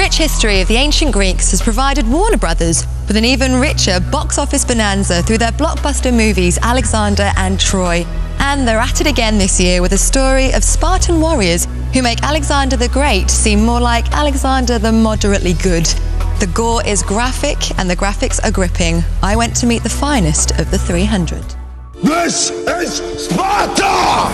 rich history of the ancient Greeks has provided Warner Brothers with an even richer box office bonanza through their blockbuster movies Alexander and Troy. And they're at it again this year with a story of Spartan warriors who make Alexander the Great seem more like Alexander the moderately good. The gore is graphic and the graphics are gripping. I went to meet the finest of the 300. This is Sparta!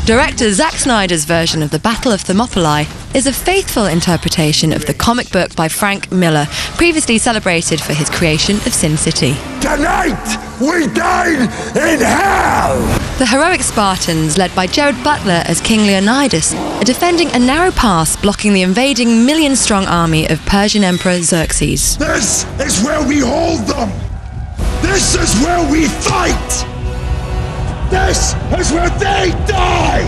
Director Zack Snyder's version of the Battle of Thermopylae is a faithful interpretation of the comic book by Frank Miller, previously celebrated for his creation of Sin City. Tonight, we dine in hell! The heroic Spartans, led by Gerard Butler as King Leonidas, are defending a narrow pass blocking the invading million-strong army of Persian Emperor Xerxes. This is where we hold them! This is where we fight! This is where they die!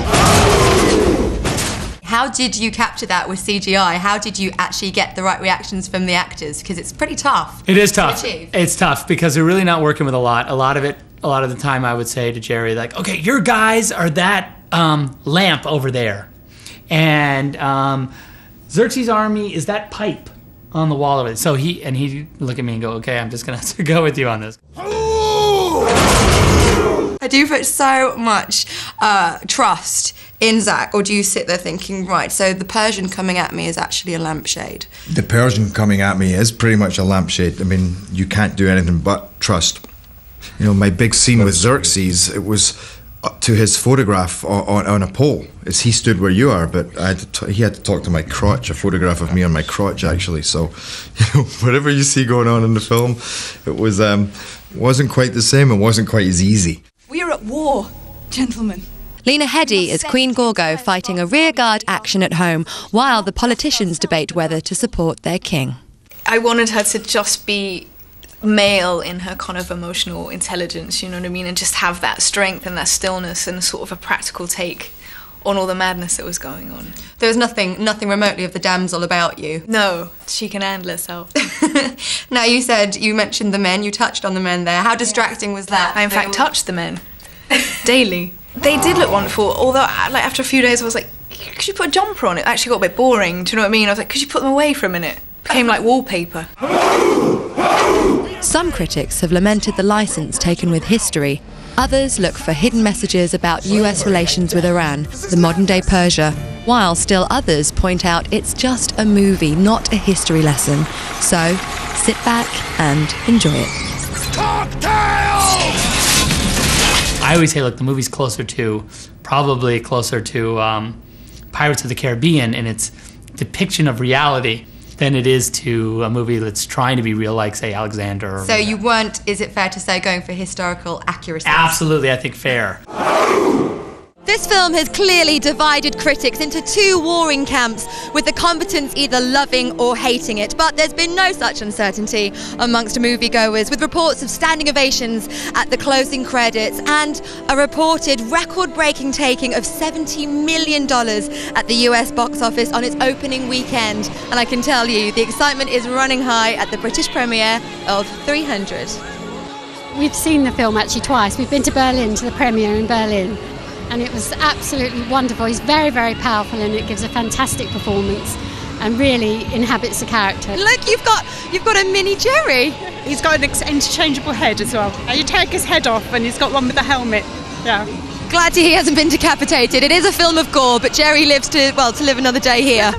How did you capture that with CGI? How did you actually get the right reactions from the actors? Because it's pretty tough. It is tough. It's tough because they're really not working with a lot. A lot of the time I would say to Jerry, like, okay, your guys are that lamp over there. And Xerxes' army is that pipe on the wall of it. So he'd look at me and go, okay, I'm just going to have to go with you on this. I do put so much trust in Zack, or do you sit there thinking, right, so the Persian coming at me is actually a lampshade? The Persian coming at me is pretty much a lampshade. I mean, you can't do anything but trust. You know, my big scene with Xerxes, it was to his photograph on a pole. He stood where you are, but he had to talk to my crotch, a photograph of me on my crotch, actually. So, you know, whatever you see going on in the film, it was wasn't quite the same. It wasn't quite as easy. We are at war, gentlemen. Lena Headey is Queen Gorgo fighting a rearguard action at home while the politicians debate whether to support their king. I wanted her to just be male in her kind of emotional intelligence, you know what I mean, and just have that strength and that stillness and sort of a practical take on all the madness that was going on. There was nothing remotely of the damsel about you. No, she can handle herself. Now you mentioned the men, you touched on the men there. How distracting was that? I in fact touched the men daily. They did look wonderful, although like after a few days I was like, could you put a jumper on? It actually got a bit boring, do you know what I mean? I was like, could you put them away for a minute? It became like wallpaper. Some critics have lamented the licence taken with history. Others look for hidden messages about US relations with Iran, the modern-day Persia, while still others point out it's just a movie, not a history lesson. So, sit back and enjoy it. Cocktails! I always say, look, the movie's probably closer to Pirates of the Caribbean in its depiction of reality than it is to a movie that's trying to be real, like, say, Alexander. So you weren't, is it fair to say, going for historical accuracy? Absolutely, I think fair. This film has clearly divided critics into two warring camps, with the combatants either loving or hating it. But there's been no such uncertainty amongst moviegoers, with reports of standing ovations at the closing credits and a reported record-breaking taking of $70 million at the US box office on its opening weekend. And I can tell you, the excitement is running high at the British premiere of 300. We've seen the film actually twice. We've been to Berlin, to the premiere in Berlin. And it was absolutely wonderful. He's very, very powerful and it gives a fantastic performance and really inhabits the character. Look, you've got a mini Jerry. He's got an interchangeable head as well. You take his head off and he's got one with a helmet. Yeah. Glad he hasn't been decapitated. It is a film of gore, but Jerry lives to live another day here.